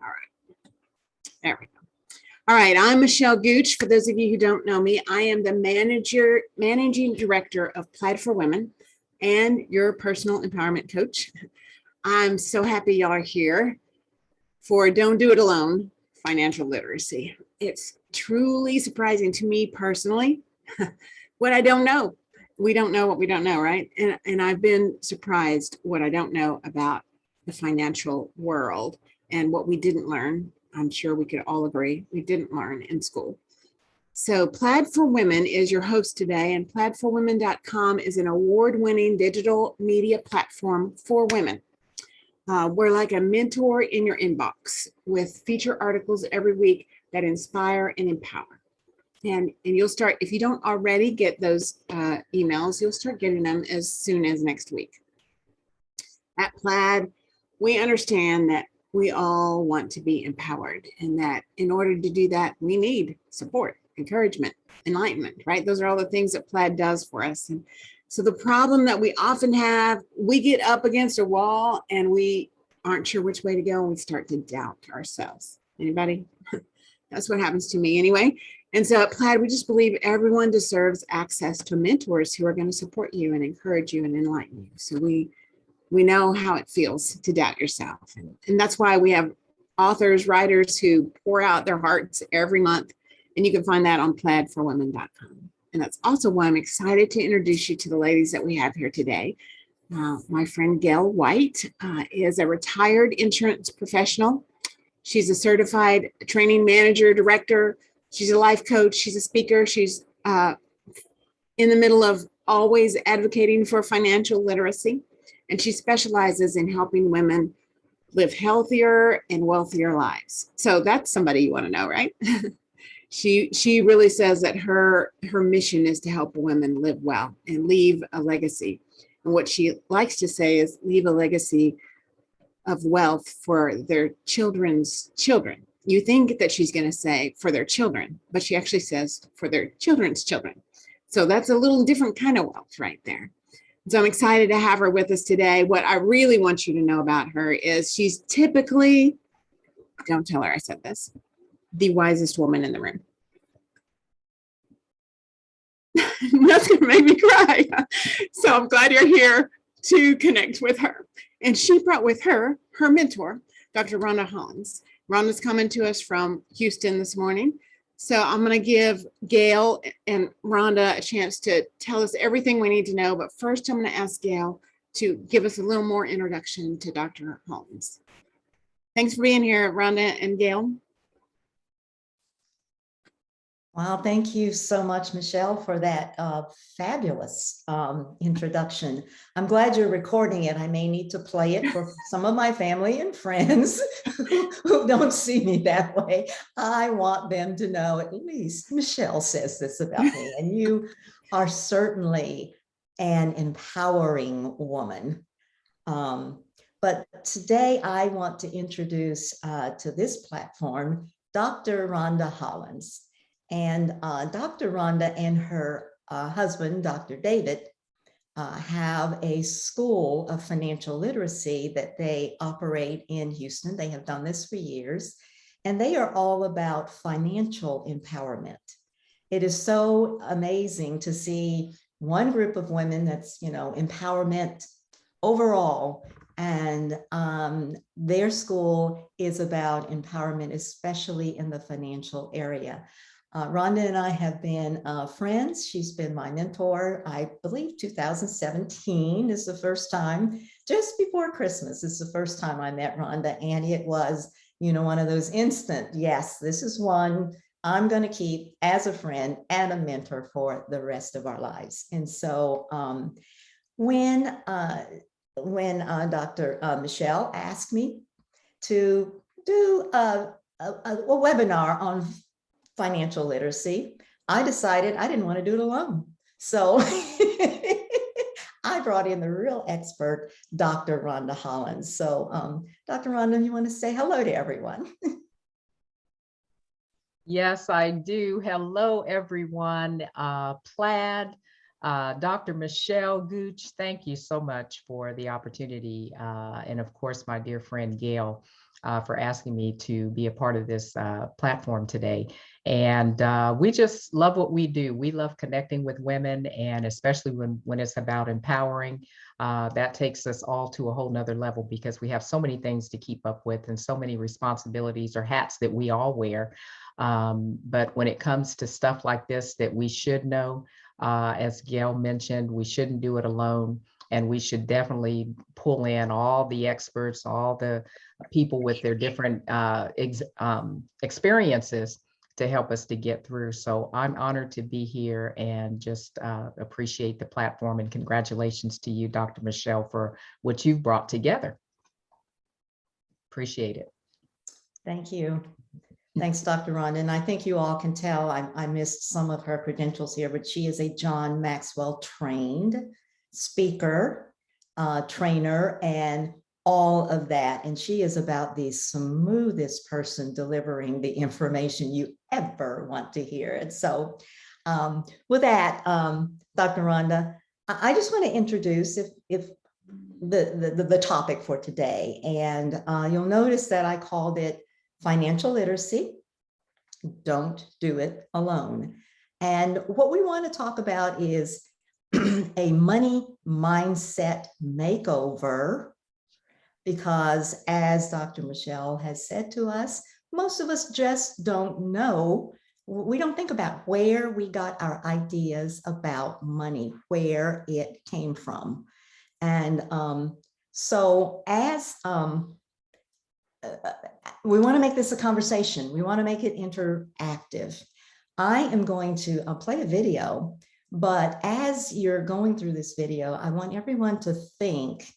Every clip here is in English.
All right, there we go. All right, I'm Michelle Gooch. For those of you who don't know me, I am the managing director of Plaid for Women and your personal empowerment coach. I'm so happy y'all are here for Don't Do It Alone, financial literacy. It's truly surprising to me personally what I don't know. We don't know what we don't know, right? And I've been surprised what I don't know about the financial world and what we didn't learn. I'm sure we could all agree we didn't learn in school. So Plaid for Women is your host today, and plaidforwomen.com is an award-winning digital media platform for women. We're like a mentor in your inbox with feature articles every week that inspire and empower. And you'll start, if you don't already get those emails, you'll start getting them as soon as next week. At Plaid, we understand that we all want to be empowered, and that in order to do that, we need support, encouragement, enlightenment, right? Those are all the things that Plaid does for us. And so the problem that we often have, we get up against a wall and we aren't sure which way to go, and we start to doubt ourselves. Anybody? That's what happens to me anyway. And so at Plaid, we just believe everyone deserves access to mentors who are going to support you and encourage you and enlighten you. So we know how it feels to doubt yourself. And that's why we have authors, writers who pour out their hearts every month. And you can find that on plaidforwomen.com. And that's also why I'm excited to introduce you to the ladies that we have here today. My friend Gail White is a retired insurance professional. She's a certified training manager, director. She's a life coach. She's a speaker. She's in the middle of always advocating for financial literacy. And she specializes in helping women live healthier and wealthier lives. So that's somebody you want to know, right? She really says that her mission is to help women live well and leave a legacy. And what she likes to say is leave a legacy of wealth for their children's children. You think that she's going to say for their children, but she actually says for their children's children. So that's a little different kind of wealth right there. So I'm excited to have her with us today. What I really want you to know about her is she's typically, don't tell her I said this, the wisest woman in the room. That's going to make me cry. So I'm glad you're here to connect with her. And she brought with her mentor, Dr. Rhonda Hollins. Rhonda's coming to us from Houston this morning. So I'm going to give Gail and Rhonda a chance to tell us everything we need to know. But first, I'm going to ask Gail to give us a little more introduction to Dr. Hollins. Thanks for being here, Rhonda and Gail. Well, thank you so much, Michelle, for that fabulous introduction. I'm glad you're recording it. I may need to play it for some of my family and friends who don't see me that way. I want them to know at least Michelle says this about me, and you are certainly an empowering woman. But today I want to introduce to this platform Dr. Rhonda Hollins. And Dr. Rhonda and her husband, Dr. David, have a school of financial literacy that they operate in Houston. They have done this for years, and they are all about financial empowerment. It is so amazing to see one group of women that's, empowerment overall, and their school is about empowerment, especially in the financial area. Rhonda and I have been friends. She's been my mentor. I believe 2017 is the first time, just before Christmas is the first time I met Rhonda. And it was, one of those instant, yes, this is one I'm going to keep as a friend and a mentor for the rest of our lives. And so when Dr. Michelle asked me to do a webinar on financial literacy, I decided I didn't want to do it alone. So I brought in the real expert, Dr. Rhonda Hollins. So Dr. Rhonda, you want to say hello to everyone? Yes, I do. Hello, everyone. Plaid, Dr. Michelle Gooch, thank you so much for the opportunity. And of course, my dear friend, Gail. for asking me to be a part of this platform today. And we just love what we do. We love connecting with women, and especially when it's about empowering, that takes us all to a whole nother level, because we have so many things to keep up with and so many responsibilities or hats that we all wear. But when it comes to stuff like this that we should know, as Gail mentioned, we shouldn't do it alone. And we should definitely pull in all the experts, all the people with their different experiences to help us to get through. So I'm honored to be here, and just appreciate the platform, and congratulations to you, Dr. Michelle, for what you've brought together. Appreciate it. Thank you. Thanks, Dr. Rhonda. And I think you all can tell I missed some of her credentials here, but she is a John Maxwell trained speaker, trainer, and all of that. And she is about the smoothest person delivering the information you ever want to hear. And so with that, Dr. Rhonda, I just want to introduce if the topic for today. And you'll notice that I called it financial literacy. Don't do it alone. And what we want to talk about is a money mindset makeover, because as Dr. Michelle has said to us, most of us just don't know. We don't think about where we got our ideas about money, where it came from. And so as we want to make this a conversation, we want to make it interactive. I am going to play a video. But as you're going through this video, I want everyone to think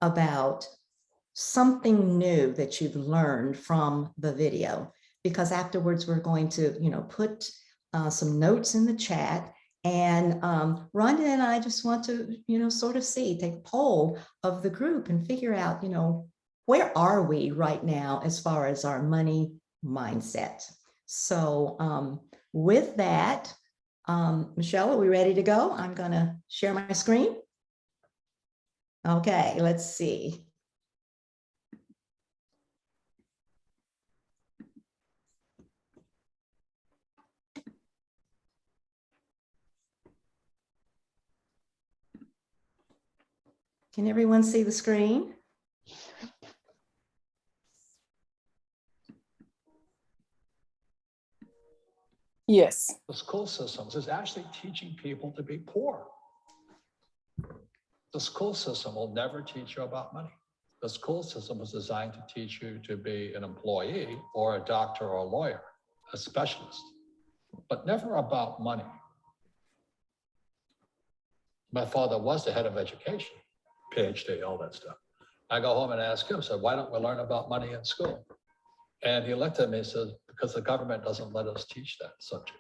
about something new that you've learned from the video, because afterwards we're going to, put some notes in the chat. And Rhonda and I just want to, sort of take a poll of the group and figure out, where are we right now as far as our money mindset? So with that, Michelle, are we ready to go? I'm going to share my screen. Okay, let's see. Can everyone see the screen? Yes. The school systems is actually teaching people to be poor. The school system will never teach you about money. The school system was designed to teach you to be an employee or a doctor or a lawyer, a specialist, but never about money. My father was the head of education, PhD, all that stuff. I go home and ask him, so why don't we learn about money in school? And he looked at me and said, because the government doesn't let us teach that subject.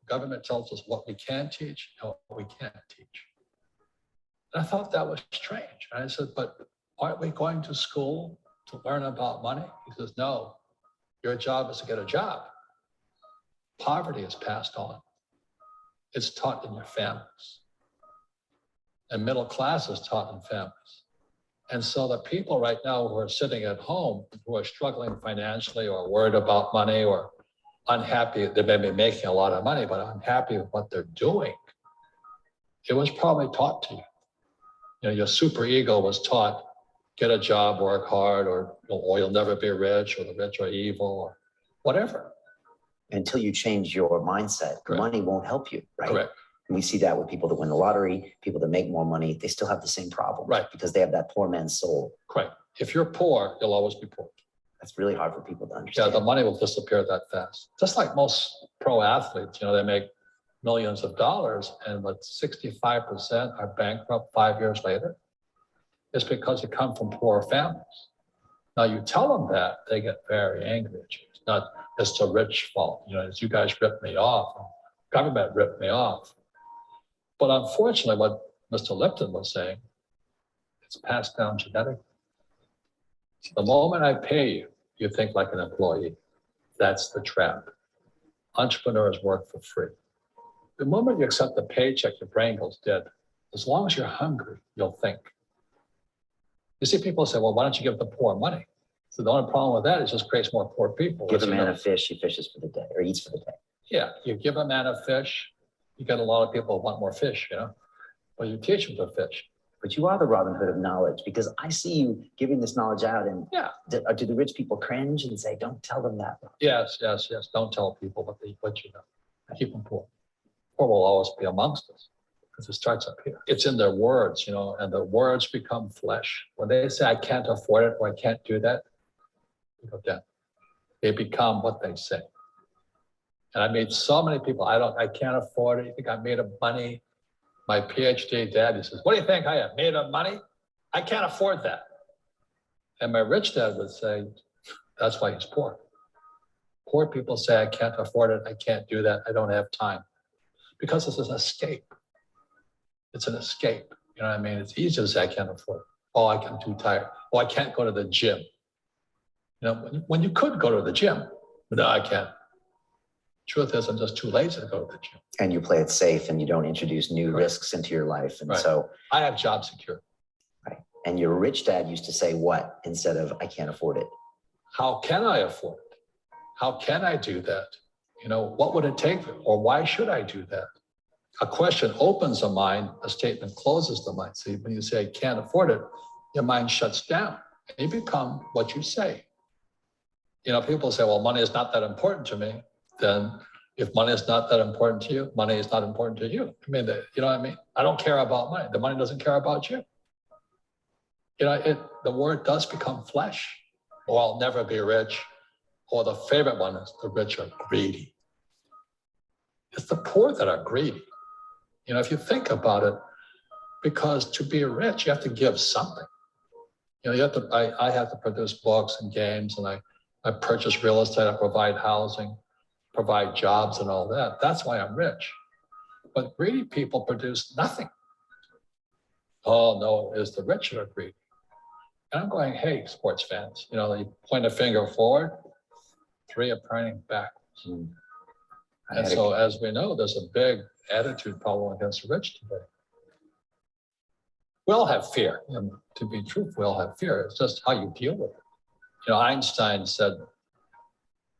The government tells us what we can teach and what we can't teach. And I thought that was strange. And I said, but aren't we going to school to learn about money? He says, no, your job is to get a job. Poverty is passed on. It's taught in your families. And middle class is taught in families. And so the people right now who are sitting at home, who are struggling financially or worried about money or unhappy, they may be making a lot of money, but unhappy with what they're doing, it was probably taught to you. Your super ego was taught, get a job, work hard, or you'll never be rich, or the rich are evil, or whatever. Until you change your mindset, Correct. Money won't help you, right? Correct. And we see that with people that win the lottery, people that make more money, they still have the same problem, Right? Because they have that poor man's soul. Correct. If you're poor, you'll always be poor. That's really hard for people to Yeah, understand. the money will disappear that fast. Just like most pro athletes, they make millions of dollars, and but 65% are bankrupt 5 years later. It's because they come from poor families. Now you tell them that, they get very angry at you. It's not, it's the rich fault. As you guys ripped me off, government ripped me off. But unfortunately, what Mr. Lipton was saying, it's passed down genetically. The moment I pay you, you think like an employee. That's the trap. Entrepreneurs work for free. The moment you accept the paycheck, your brain goes dead. As long as you're hungry, you'll think. You see people say, well, why don't you give the poor money? So the only problem with that is just creates more poor people. Give a as you man know. a fish, he fishes for the day, or eats for the day. Yeah, you give a man a fish, you get a lot of people who want more fish, you know, but you teach them to fish. But you are the Robin Hood of knowledge, because I see you giving this knowledge out, and Yeah. do the rich people cringe and say, don't tell them that? Yes, yes, yes. Don't tell people what you know. Keep them poor. Poor will always be amongst us because it starts up here. It's in their words, you know, and the words become flesh. When they say, I can't afford it, or I can't do that, you go down. They become what they say. And I meet so many people, I can't afford it. You think I'm made of money? My PhD dad, he says, what do you think I am, made of money? I can't afford that. And my rich dad would say, that's why he's poor. Poor people say, I can't afford it, I can't do that, I don't have time. Because it's an escape. It's an escape, you know what I mean? It's easy to say, I can't afford it. Oh, I'm too tired. Oh, I can't go to the gym. You know, when you could go to the gym, but no, I can't. Truth is, I'm just too lazy to go to the gym. And you play it safe, and you don't introduce new Right. risks into your life. And Right. so, I have job security. right. And your rich dad used to say what instead of, I can't afford it? How can I afford it? How can I do that? You know, what would it take? Or why should I do that? A question opens the mind, a statement closes the mind. See, when you say, I can't afford it, your mind shuts down. And you become what you say. You know, people say, well, money is not that important to me. Then if money is not that important to you, money is not important to you. I mean, you know what I mean? I don't care about money. The money doesn't care about you. You know, the word does become flesh. Or I'll never be rich. Or the favorite one is the rich are greedy. It's the poor that are greedy. You know, if you think about it, because to be rich, you have to give something. You know, you have to, I have to produce books and games, and I purchase real estate, I provide housing, provide jobs and all that. That's why I'm rich. But greedy people produce nothing. Oh no, it's the rich that are greedy. And I'm going, hey, sports fans, you know, you point a finger forward, 3 are pointing backwards. And so as we know, there's a big attitude problem against the rich today. We all have fear, and to be truthful, we all have fear. It's just how you deal with it. You know, Einstein said,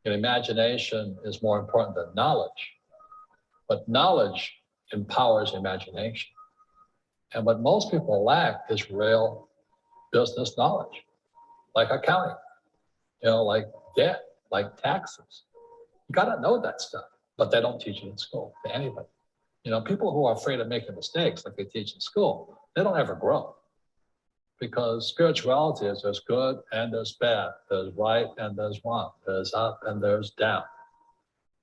imagination is more important than knowledge, but knowledge empowers imagination. And what most people lack is real business knowledge, like accounting, you know, like debt, like taxes. You got to know that stuff, but they don't teach it in school to anybody. You know, people who are afraid of making mistakes, like they teach in school, they don't ever grow. Because spirituality is there's good and there's bad, there's right and there's wrong, there's up and there's down.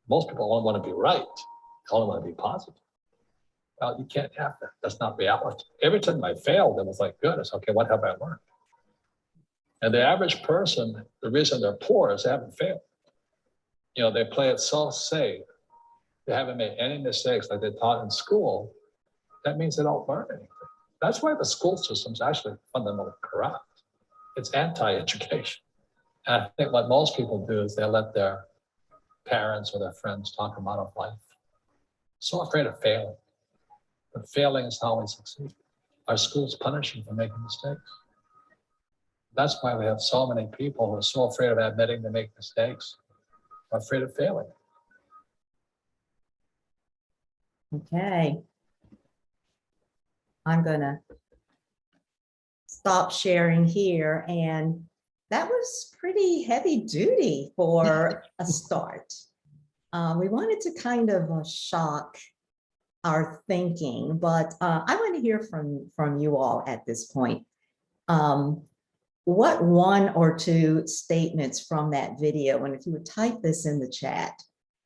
Most people only want to be right, they only want to be positive. Well, you can't have that. That's not reality. Every time I failed, it was like, good. It's okay, what have I learned? And the average person, the reason they're poor is they haven't failed. You know, they play it so safe. They haven't made any mistakes like they taught in school. That means they don't learn anything. That's why the school system's actually fundamentally corrupt. It's anti-education. And I think what most people do is they let their parents or their friends talk them out of life. So afraid of failing. But failing is how we succeed. Our schools punish you for making mistakes. That's why we have so many people who are so afraid of admitting they make mistakes, are afraid of failing. Okay. I'm gonna stop sharing here, and that was pretty heavy duty for a start. We wanted to kind of shock our thinking, but I want to hear from you all at this point. What 1 or 2 statements from that video, and if you would type this in the chat,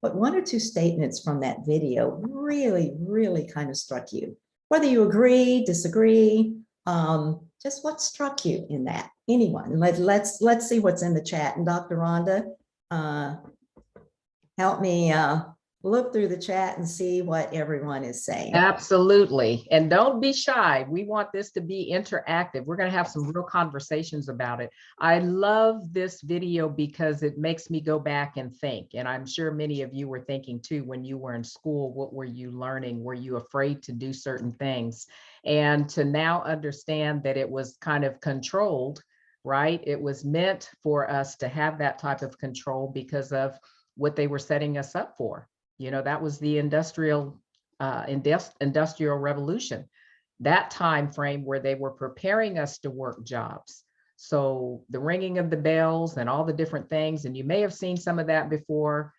what 1 or 2 statements from that video really, really kind of struck you? Whether you agree, disagree, just what struck you in that? Anyone? Let's see what's in the chat. And Dr. Rhonda, help me look through the chat and see what everyone is saying. Absolutely. And don't be shy. We want this to be interactive. We're going to have some real conversations about it. I love this video because it makes me go back and think. And I'm sure many of you were thinking too, when you were in school, what were you learning? Were you afraid to do certain things? And to now understand that it was kind of controlled right? It was meant for us to have that type of control because of what they were setting us up for. You know, that was the industrial revolution, that time frame where they were preparing us to work jobs. So the ringing of the bells and all the different things, and you may have seen some of that before,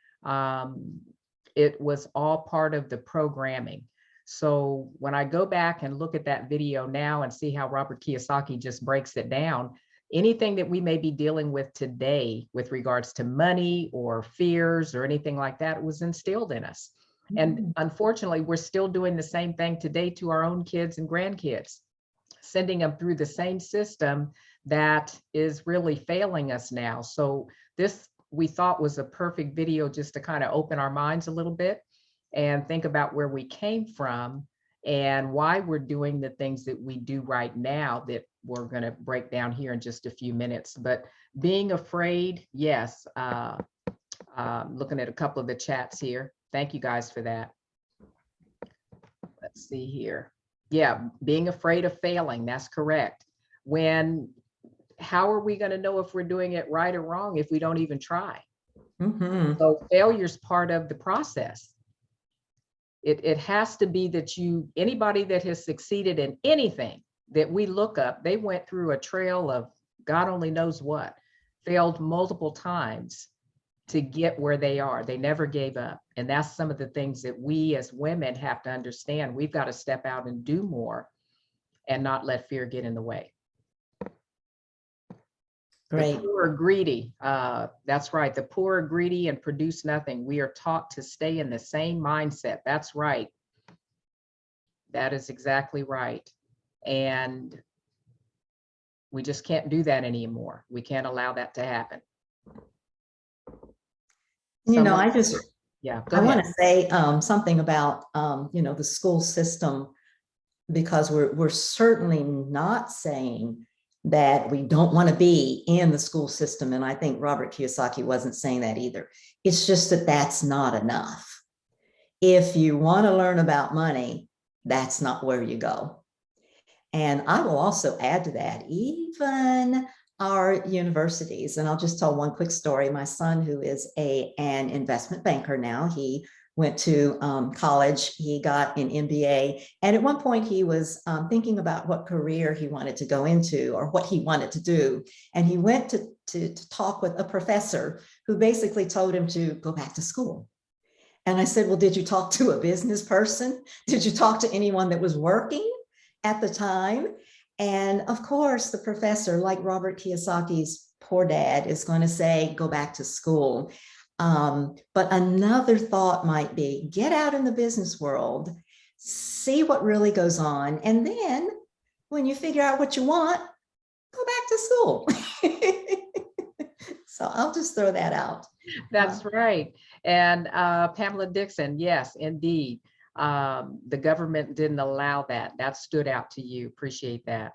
it was all part of the programming. So when I go back and look at that video now and see how Robert Kiyosaki just breaks it down, anything that we may be dealing with today with regards to money or fears or anything like that was instilled in us. And unfortunately, we're still doing the same thing today to our own kids and grandkids, sending them through the same system that is really failing us now. So this, we thought, was a perfect video just to kind of open our minds a little bit and think about where we came from and why we're doing the things that we do right now that we're going to break down here in just a few minutes. But being afraid, yes, looking at a couple of the chats here. Thank you guys for that. Let's see here. Yeah, being afraid of failing, that's correct. How are we going to know if we're doing it right or wrong if we don't even try? So failure's part of the process. It has to be that anybody that has succeeded in anything that we look up, they went through a trail of God only knows what, failed multiple times to get where they are. They never gave up. And that's some of the things that we as women have to understand. We've got to step out and do more and not let fear get in the way. Great. The poor are greedy. That's right. The poor are greedy and produce nothing. We are taught to stay in the same mindset. That's right. That is exactly right. And we just can't do that anymore. We can't allow that to happen. You know, I want to say something about, the school system, because we're certainly not saying that we don't want to be in the school system. And I think Robert Kiyosaki wasn't saying that either. It's just that that's not enough. If you want to learn about money, that's not where you go. And I will also add to that, even our universities, and I'll just tell one quick story. My son, who is an investment banker now, he went to college, he got an MBA, and at one point he was thinking about what career he wanted to go into or what he wanted to do. And he went to talk with a professor who basically told him to go back to school. And I said, well, did you talk to a business person? Did you talk to anyone that was working at the time? And of course, the professor, like Robert Kiyosaki's poor dad, is going to say, go back to school. But another thought might be, get out in the business world, see what really goes on. And then when you figure out what you want, go back to school. So I'll just throw that out. That's right. And Pamela Dixon, yes, indeed. The government didn't allow that. That stood out to you. Appreciate that.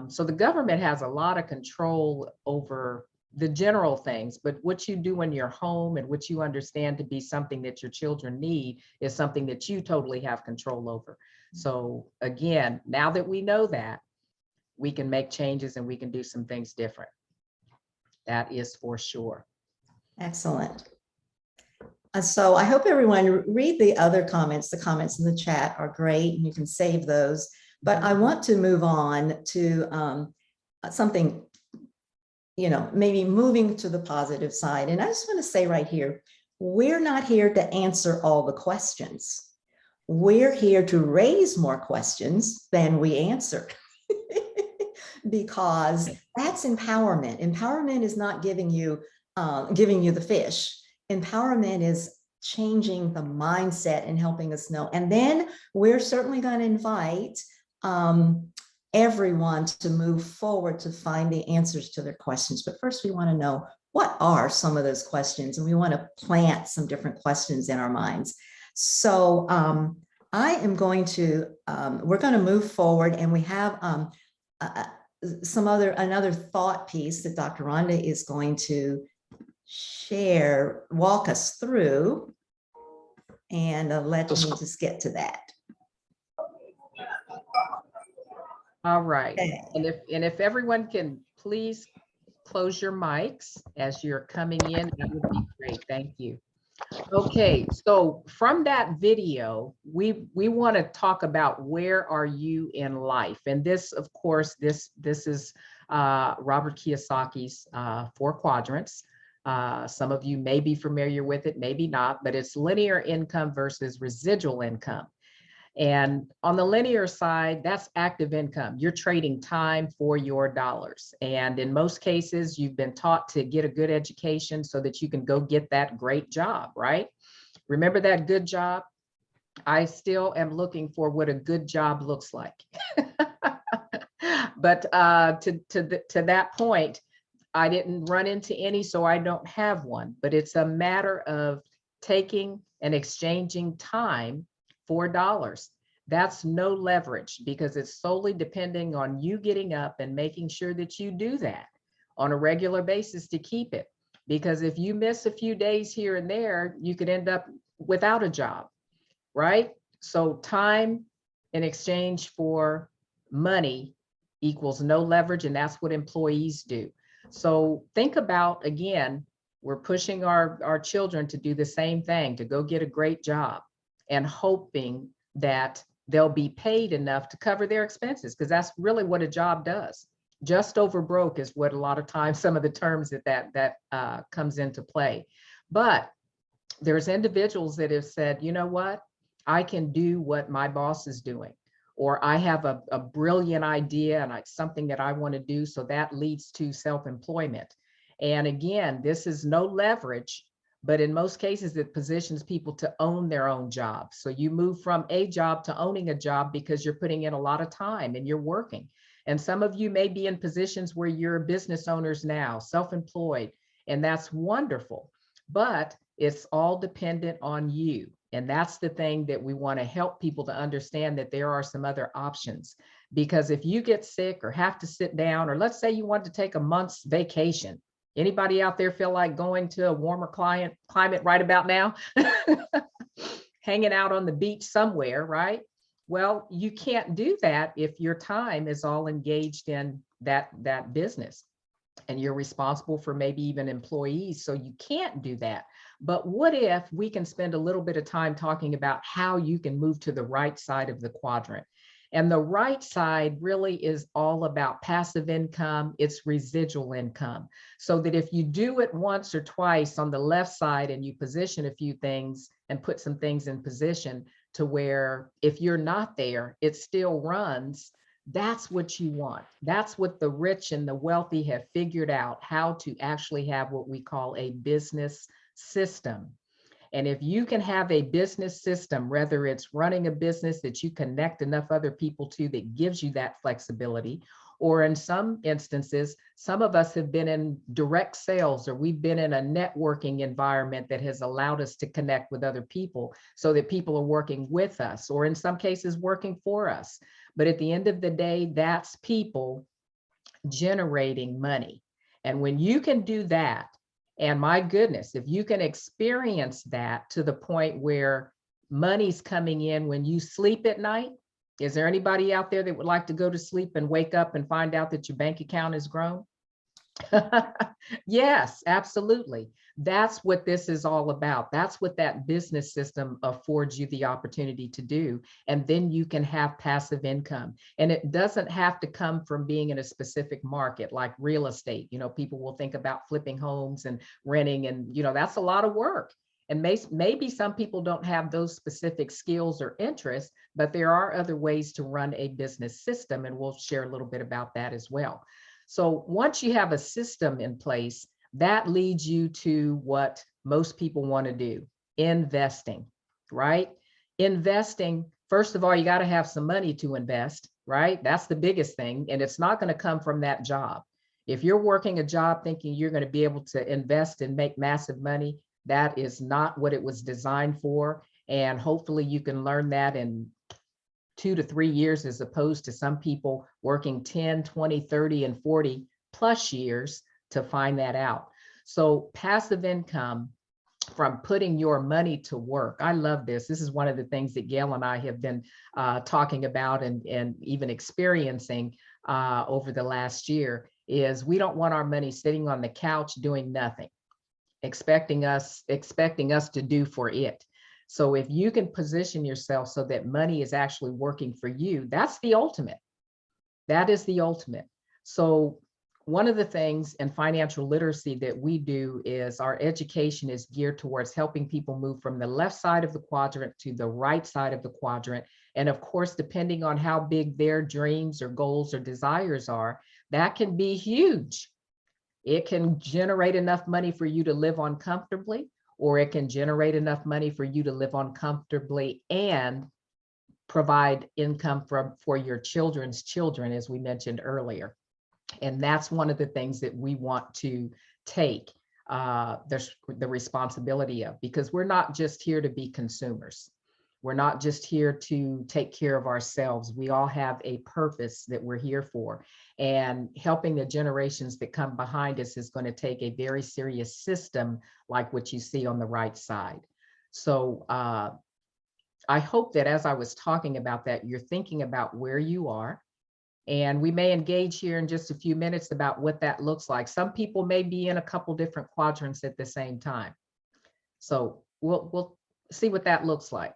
So the government has a lot of control over the general things, but what you do in your home and what you understand to be something that your children need is something that you totally have control over. So again, now that we know that, we can make changes and we can do some things different. That is for sure. Excellent. So I hope everyone read the other comments. The comments in the chat are great and you can save those. But I want to move on to something, maybe moving to the positive side. And I just want to say right here, we're not here to answer all the questions. We're here to raise more questions than we answer. Because that's empowerment. Empowerment is not giving you the fish. Empowerment is changing the mindset and helping us know. And then we're certainly going to invite everyone to move forward to find the answers to their questions. But first, we want to know, what are some of those questions? And we want to plant some different questions in our minds. So we're going to move forward, and we have another thought piece that Dr. Rhonda is going to walk us through, and let me just get to that. All right. Okay. And if everyone can please close your mics as you're coming in, that would be great. Thank you. Okay, so from that video, we want to talk about where are you in life, and this, of course, this is Robert Kiyosaki's 4 quadrants. Some of you may be familiar with it, maybe not, but it's linear income versus residual income. And on the linear side, that's active income. You're trading time for your dollars. And in most cases, you've been taught to get a good education so that you can go get that great job, right? Remember that good job? I still am looking for what a good job looks like. But to that point, I didn't run into any, so I don't have one. But it's a matter of taking and exchanging time for dollars. That's no leverage because it's solely depending on you getting up and making sure that you do that on a regular basis to keep it. Because if you miss a few days here and there, you could end up without a job, right? So time in exchange for money equals no leverage, and that's what employees do. So think about, again, we're pushing our children to do the same thing, to go get a great job and hoping that they'll be paid enough to cover their expenses, because that's really what a job does. Just over broke is what a lot of times some of the terms that comes into play. But there's individuals that have said, you know what, I can do what my boss is doing, or I have a brilliant idea and something that I want to do. So that leads to self-employment. And again, this is no leverage, but in most cases, it positions people to own their own job. So you move from a job to owning a job because you're putting in a lot of time and you're working. And some of you may be in positions where you're business owners now, self-employed, and that's wonderful. But it's all dependent on you. And that's the thing that we want to help people to understand, that there are some other options. Because if you get sick or have to sit down, or let's say you want to take a month's vacation, anybody out there feel like going to a warmer climate right about now? Hanging out on the beach somewhere, right? Well, you can't do that if your time is all engaged in that business and you're responsible for maybe even employees. So you can't do that. But what if we can spend a little bit of time talking about how you can move to the right side of the quadrant? And the right side really is all about passive income. It's residual income. So that if you do it once or twice on the left side and you position a few things and put some things in position to where if you're not there, it still runs. That's what you want. That's what the rich and the wealthy have figured out, how to actually have what we call a business system. And if you can have a business system, whether it's running a business that you connect enough other people to that gives you that flexibility, or in some instances, some of us have been in direct sales, or we've been in a networking environment that has allowed us to connect with other people so that people are working with us, or in some cases working for us. But at the end of the day, that's people generating money. And when you can do that, and my goodness, if you can experience that to the point where money's coming in when you sleep at night, is there anybody out there that would like to go to sleep and wake up and find out that your bank account has grown? Yes, absolutely. That's what this is all about. That's what that business system affords you the opportunity to do. And then you can have passive income. And it doesn't have to come from being in a specific market like real estate. You know, people will think about flipping homes and renting, and, you know, that's a lot of work. And maybe some people don't have those specific skills or interests, but there are other ways to run a business system. And we'll share a little bit about that as well. So once you have a system in place, that leads you to what most people want to do, investing, right? Investing, first of all, you got to have some money to invest, right? That's the biggest thing. And it's not going to come from that job. If you're working a job thinking you're going to be able to invest and make massive money, that is not what it was designed for. And hopefully you can learn that in 2 to 3 years, as opposed to some people working 10, 20, 30, and 40 plus years to find that out. So passive income from putting your money to work. I love this. This is one of the things that Gail and I have been talking about and even experiencing over the last year, is we don't want our money sitting on the couch doing nothing, expecting us to do for it. So if you can position yourself so that money is actually working for you, that's the ultimate. That is the ultimate. So one of the things in financial literacy that we do is our education is geared towards helping people move from the left side of the quadrant to the right side of the quadrant. And of course, depending on how big their dreams or goals or desires are, that can be huge. It can generate enough money for you to live on comfortably, or it can generate enough money for you to live on comfortably and provide income for your children's children, as we mentioned earlier. And that's one of the things that we want to take the responsibility of, because we're not just here to be consumers. We're not just here to take care of ourselves. We all have a purpose that we're here for. And helping the generations that come behind us is going to take a very serious system like what you see on the right side. So I hope that as I was talking about that, you're thinking about where you are. And we may engage here in just a few minutes about what that looks like. Some people may be in a couple different quadrants at the same time. So we'll see what that looks like.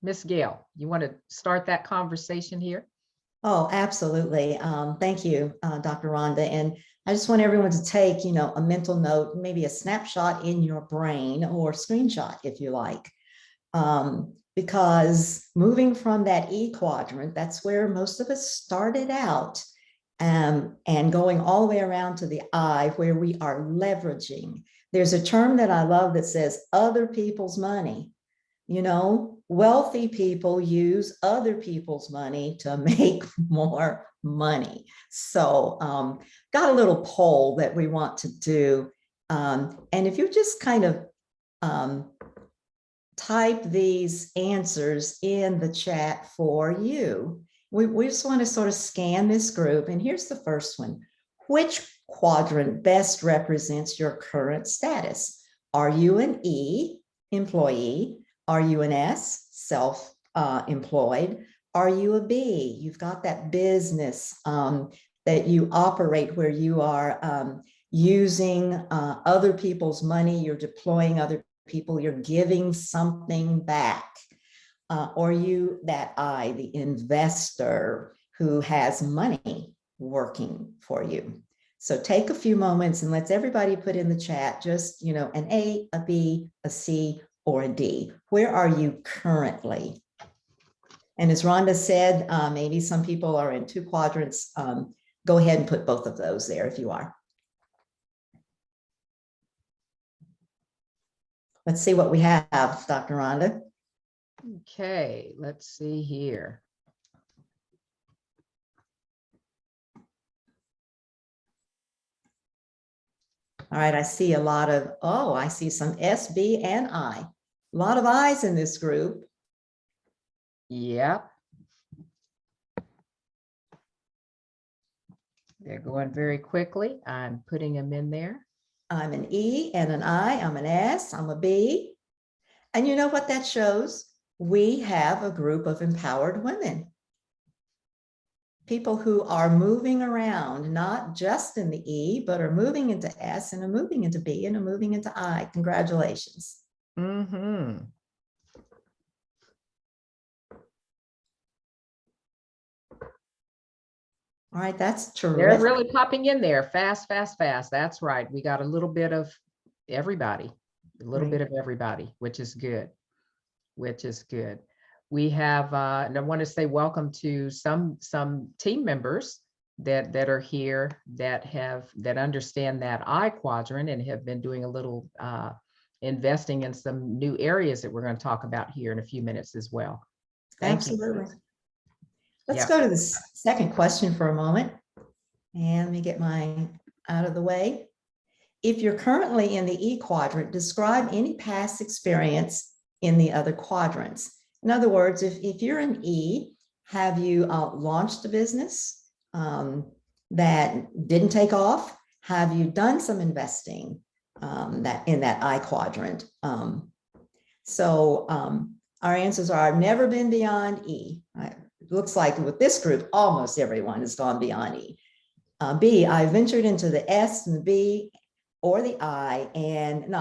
Miss Gail, you want to start that conversation here? Oh, absolutely. Thank you, Dr. Rhonda. And I just want everyone to take, a mental note, maybe a snapshot in your brain or screenshot if you like. Because moving from that E quadrant, that's where most of us started out, and going all the way around to the I, where we are leveraging. There's a term that I love that says other people's money. Wealthy people use other people's money to make more money. So got a little poll that we want to do. And if you just kind of type these answers in the chat for you. We just want to sort of scan this group. And here's the first one. Which quadrant best represents your current status? Are you an E, employee? Are you an S, self-employed? Are you a B? You've got that business that you operate where you are using other people's money, you're deploying other people, you're giving something back. Or you, that I, the investor who has money working for you. So take a few moments and let's everybody put in the chat just, an A, a B, a C, or a D. Where are you currently? And as Rhonda said, maybe some people are in two quadrants. Go ahead and put both of those there if you are. Let's see what we have, Dr. Rhonda. Okay, let's see here. All right, I see a lot of, I see some S, B, and I. A lot of I's in this group. Yep. They're going very quickly. I'm putting them in there. I'm an E and an I, I'm an S, I'm a B. And you know what that shows? We have a group of empowered women. People who are moving around, not just in the E, but are moving into S and are moving into B and are moving into I. Congratulations. Mm-hmm. All right, that's terrific. They're really popping in there fast, fast, fast. That's right. We got a little bit of everybody, bit of everybody, which is good, We have, and I want to say welcome to some team members that are here that understand that I quadrant and have been doing a little investing in some new areas that we're going to talk about here in a few minutes as well. Thank Absolutely. you. Let's go to the second question for a moment. And let me get mine out of the way. If you're currently in the E quadrant, describe any past experience in the other quadrants. In other words, if you're an E, have you launched a business that didn't take off? Have you done some investing? that in that I quadrant. Our answers are, I've never been beyond E. It looks like with this group, almost everyone has gone beyond E. B, I ventured into the S and the B or the I, and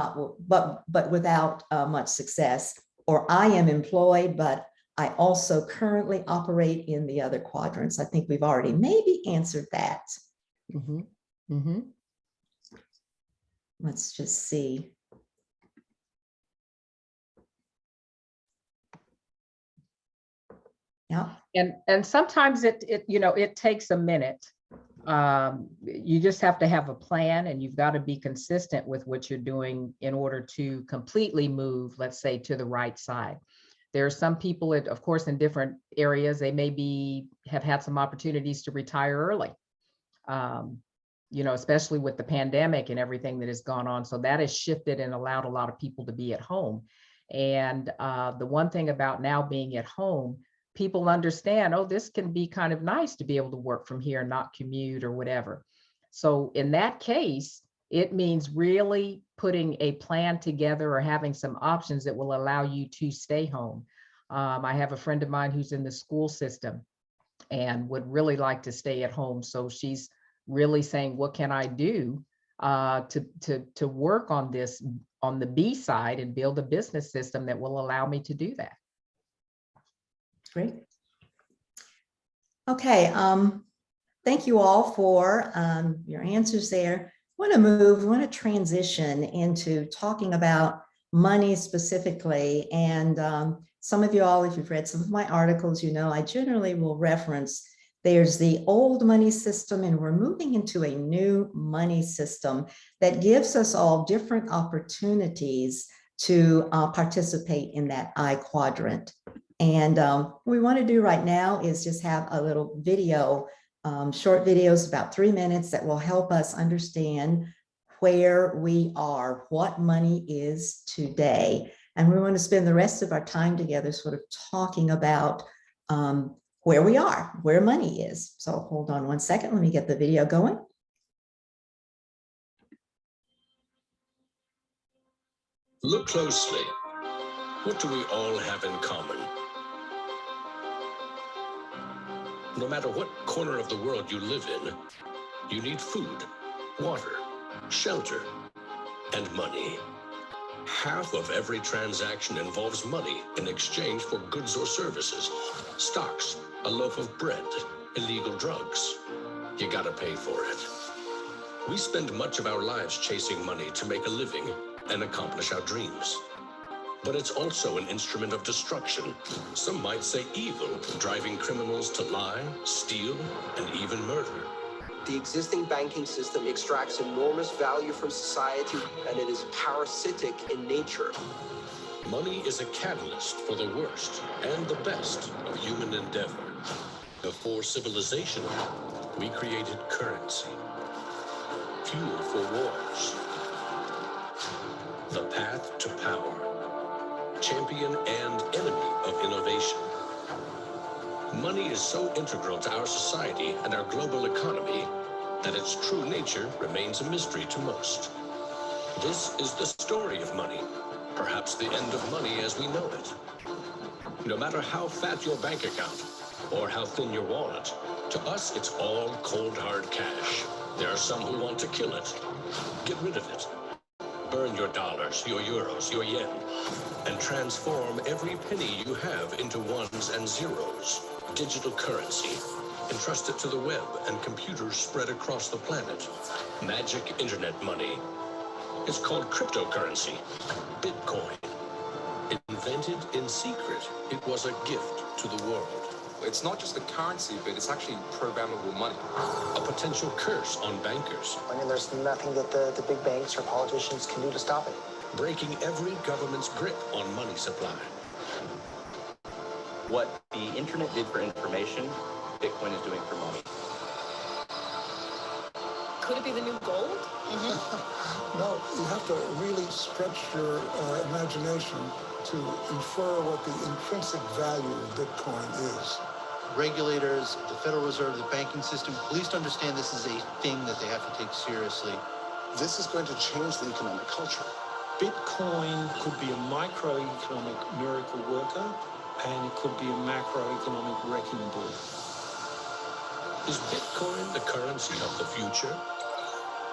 but without much success. Or I am employed, but I also currently operate in the other quadrants. I think we've already maybe answered that. Mm-hmm. Mm-hmm. Let's just see. Yeah. And sometimes it takes a minute. You just have to have a plan, and you've got to be consistent with what you're doing in order to completely move, let's say, to the right side. There are some people, of course, in different areas, they have had some opportunities to retire early, especially with the pandemic and everything that has gone on. So that has shifted and allowed a lot of people to be at home. And the one thing about now being at home, people understand, oh, this can be kind of nice to be able to work from here, not commute or whatever. So in that case, it means really putting a plan together or having some options that will allow you to stay home. I have a friend of mine who's in the school system and would really like to stay at home. So she's really saying, what can I do to work on this on the B side and build a business system that will allow me to do that? Great. Okay, thank you all for your answers there. I want to transition into talking about money specifically. And some of you all, if you've read some of my articles, I generally will reference there's the old money system, and we're moving into a new money system that gives us all different opportunities to participate in that I quadrant. And what we want to do right now is just have a little video, short videos, about 3 minutes, that will help us understand where we are, what money is today. And we want to spend the rest of our time together sort of talking about where we are, where money is. So hold on one second. Let me get the video going. Look closely. What do we all have in common? No matter what corner of the world you live in, you need food, water, shelter, and money. Half of every transaction involves money in exchange for goods or services, stocks, a loaf of bread, illegal drugs. You gotta pay for it. We spend much of our lives chasing money to make a living and accomplish our dreams. But it's also an instrument of destruction. Some might say evil, driving criminals to lie, steal, and even murder. The existing banking system extracts enormous value from society, and it is parasitic in nature. Money is a catalyst for the worst and the best of human endeavor. Before civilization, we created currency, fuel for wars, the path to power, champion and enemy of innovation. Money is so integral to our society and our global economy that its true nature remains a mystery to most. This is the story of money, perhaps the end of money as we know it. No matter how fat your bank account or how thin your wallet, to us it's all cold hard cash. There are some who want to kill it, get rid of it, burn your dollars, your euros, your yen, and transform every penny you have into ones and zeros. Digital currency. Entrust it to the web and computers spread across the planet. Magic internet money. It's called cryptocurrency. Bitcoin. Invented in secret, it was a gift to the world. It's not just a currency, but it's actually programmable money. A potential curse on bankers. I mean, there's nothing that the big banks or politicians can do to stop it. Breaking every government's grip on money supply. What the internet did for information, Bitcoin is doing for money. Could it be the new gold? No, you have to really stretch your imagination to infer what the intrinsic value of Bitcoin is. Regulators, the Federal Reserve, the banking system, at least understand this is a thing that they have to take seriously. This is going to change the economic culture. Bitcoin could be a microeconomic miracle worker, and it could be a macroeconomic wrecking ball. Is Bitcoin the currency of the future?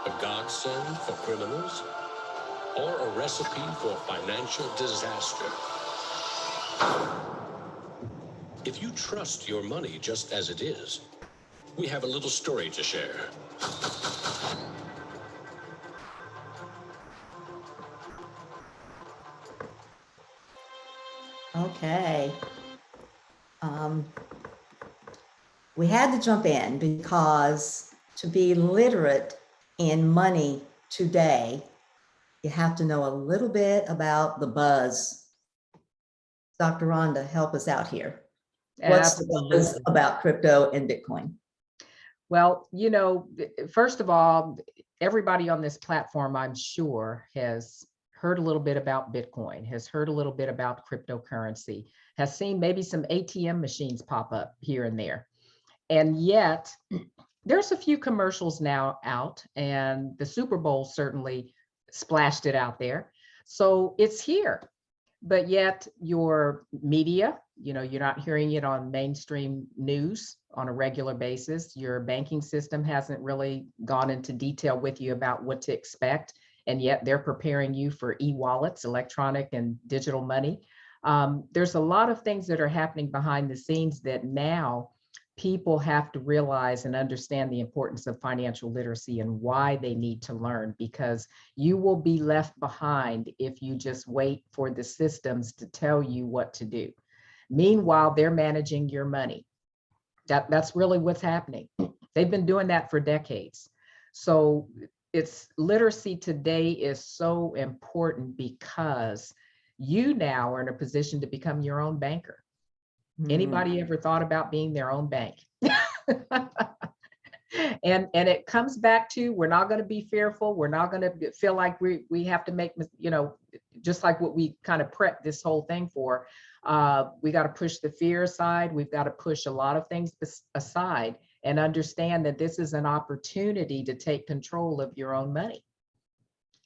A godsend for criminals? Or a recipe for financial disaster? If you trust your money just as it is, we have a little story to share. Okay. We had to jump in because to be literate in money today, you have to know a little bit about the buzz. Dr. Rhonda, help us out here. What's the buzz about crypto and Bitcoin? Well, you know, first of all, everybody on this platform, I'm sure, has heard a little bit about Bitcoin, has heard a little bit about cryptocurrency, has seen maybe some ATM machines pop up here and there. And yet there's a few commercials now out, and the Super Bowl certainly splashed it out there. So it's here, but yet your media, you know, you're not hearing it on mainstream news on a regular basis. Your banking system hasn't really gone into detail with you about what to expect. And yet they're preparing you for e-wallets, electronic and digital money. There's a lot of things that are happening behind the scenes that now people have to realize and understand the importance of financial literacy and why they need to learn, because you will be left behind if you just wait for the systems to tell you what to do. Meanwhile, they're managing your money. That's really what's happening. They've been doing that for decades. So it's literacy today is so important because you now are in a position to become your own banker. Anybody ever thought about being their own bank? And it comes back to, we're not going to be fearful. We're not going to feel like we have to make, you know, just like what we kind of prepped this whole thing for. We got to push the fear aside. We've got to push a lot of things aside and understand that this is an opportunity to take control of your own money.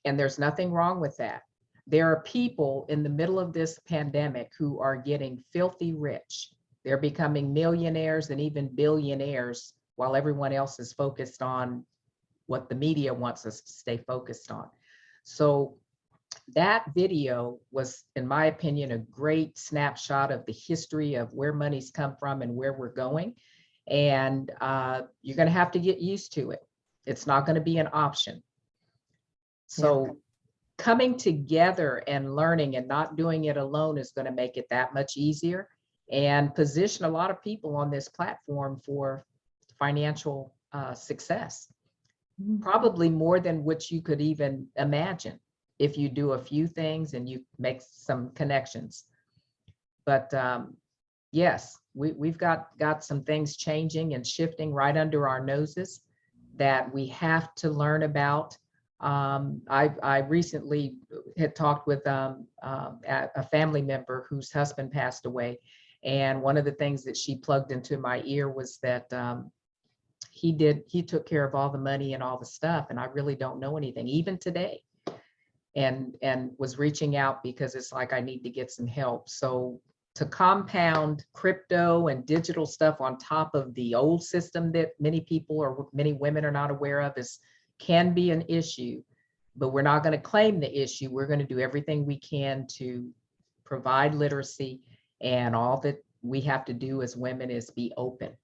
And there's nothing wrong with that. There are people in the middle of this pandemic who are getting filthy rich. They're becoming millionaires and even billionaires while everyone else is focused on what the media wants us to stay focused on. So that video was, in my opinion, a great snapshot of the history of where money's come from and where we're going. And you're going to have to get used to it. It's not going to be an option. So coming together and learning and not doing it alone is going to make it that much easier and position a lot of people on this platform for financial success, probably more than what you could even imagine if you do a few things and you make some connections. But yes, we've got some things changing and shifting right under our noses that we have to learn about. I recently had talked with a family member whose husband passed away. And one of the things that she plugged into my ear was that he took care of all the money and all the stuff. And I really don't know anything, even today. And was reaching out because it's like, I need to get some help. So to compound crypto and digital stuff on top of the old system that many people or many women are not aware of can be an issue, but we're not going to claim the issue. We're going to do everything we can to provide literacy, and all that we have to do as women is be open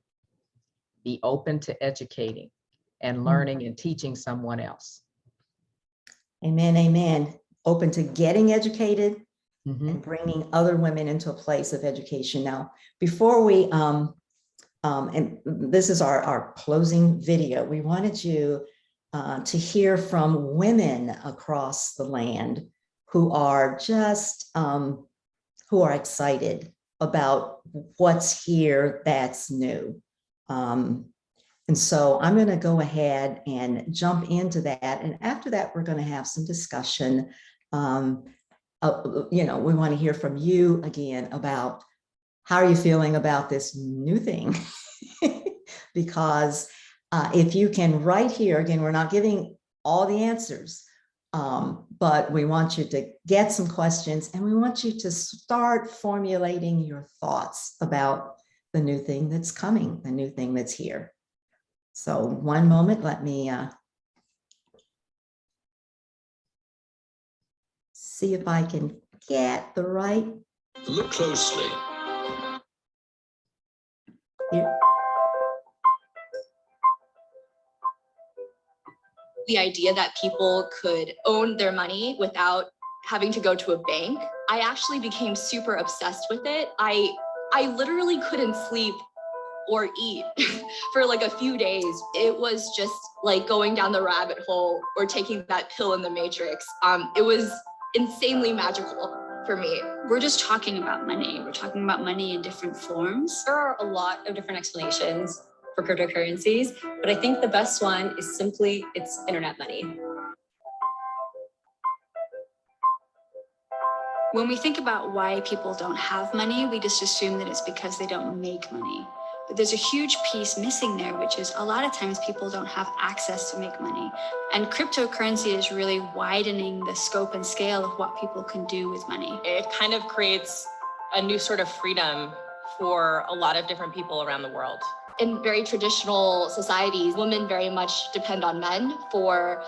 to educating and learning and teaching someone else. Amen, amen. Open to getting educated and bringing other women into a place of education. Now, before we, and this is our closing video, we wanted you to hear from women across the land who are just, who are excited about what's here that's new. And so I'm going to go ahead and jump into that. And after that, we're going to have some discussion. You know, we want to hear from you again about how are you feeling about this new thing? Because if you can right here, again, we're not giving all the answers. But we want you to get some questions, and we want you to start formulating your thoughts about the new thing that's coming, the new thing that's here. So one moment, let me see if I can get the right. Look closely. Here. The idea that people could own their money without having to go to a bank, I actually became super obsessed with it. I literally couldn't sleep or eat for like a few days. It was just like going down the rabbit hole or taking that pill in the Matrix. It was insanely magical for me. We're just talking about money. We're talking about money in different forms. There are a lot of different explanations for cryptocurrencies, but I think the best one is simply it's internet money. When we think about why people don't have money, we just assume that it's because they don't make money. But there's a huge piece missing there, which is a lot of times people don't have access to make money. And cryptocurrency is really widening the scope and scale of what people can do with money. It kind of creates a new sort of freedom for a lot of different people around the world. In very traditional societies, women very much depend on men for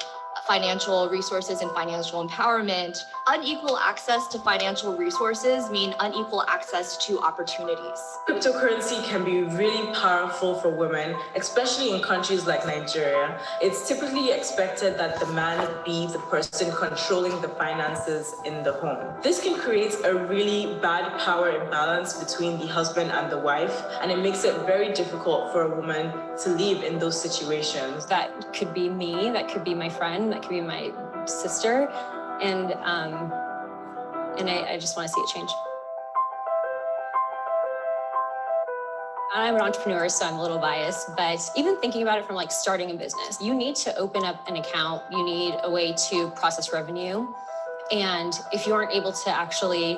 financial resources and financial empowerment. Unequal access to financial resources mean unequal access to opportunities. Cryptocurrency can be really powerful for women, especially in countries like Nigeria. It's typically expected that the man be the person controlling the finances in the home. This can create a really bad power imbalance between the husband and the wife, and it makes it very difficult for a woman to live in those situations. That could be me, that could be my friend, that could be my sister, and I just want to see it change. I'm an entrepreneur, so I'm a little biased, but even thinking about it from like starting a business, you need to open up an account, you need a way to process revenue, and if you aren't able to actually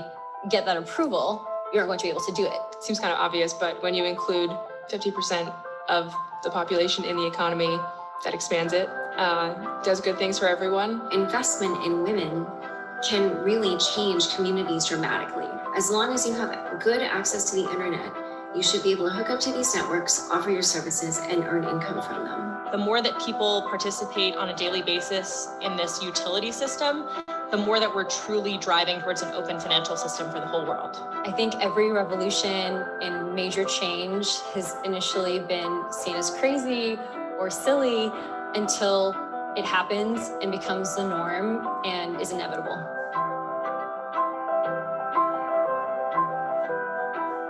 get that approval, you aren't going to be able to do it. Seems kind of obvious, but when you include 50% of the population in the economy, that expands it, does good things for everyone. Investment in women can really change communities dramatically. As long as you have good access to the internet, you should be able to hook up to these networks, offer your services, and earn income from them. The more that people participate on a daily basis in this utility system, the more that we're truly driving towards an open financial system for the whole world. I think every revolution and major change has initially been seen as crazy or silly until it happens and becomes the norm and is inevitable.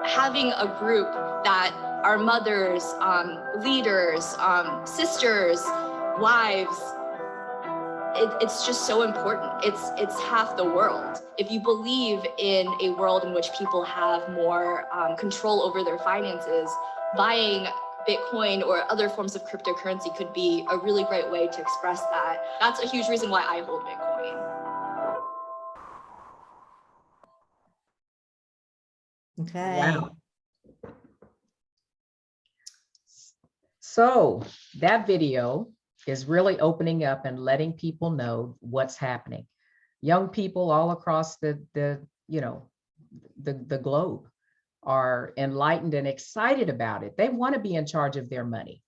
Having a group that are mothers, leaders, sisters, wives, it's just so important. It's half the world. If you believe in a world in which people have more control over their finances, buying Bitcoin or other forms of cryptocurrency could be a really great way to express that. That's a huge reason why I hold Bitcoin. Okay. Wow. So that video is really opening up and letting people know what's happening. Young people all across the globe are enlightened and excited about it. They want to be in charge of their money.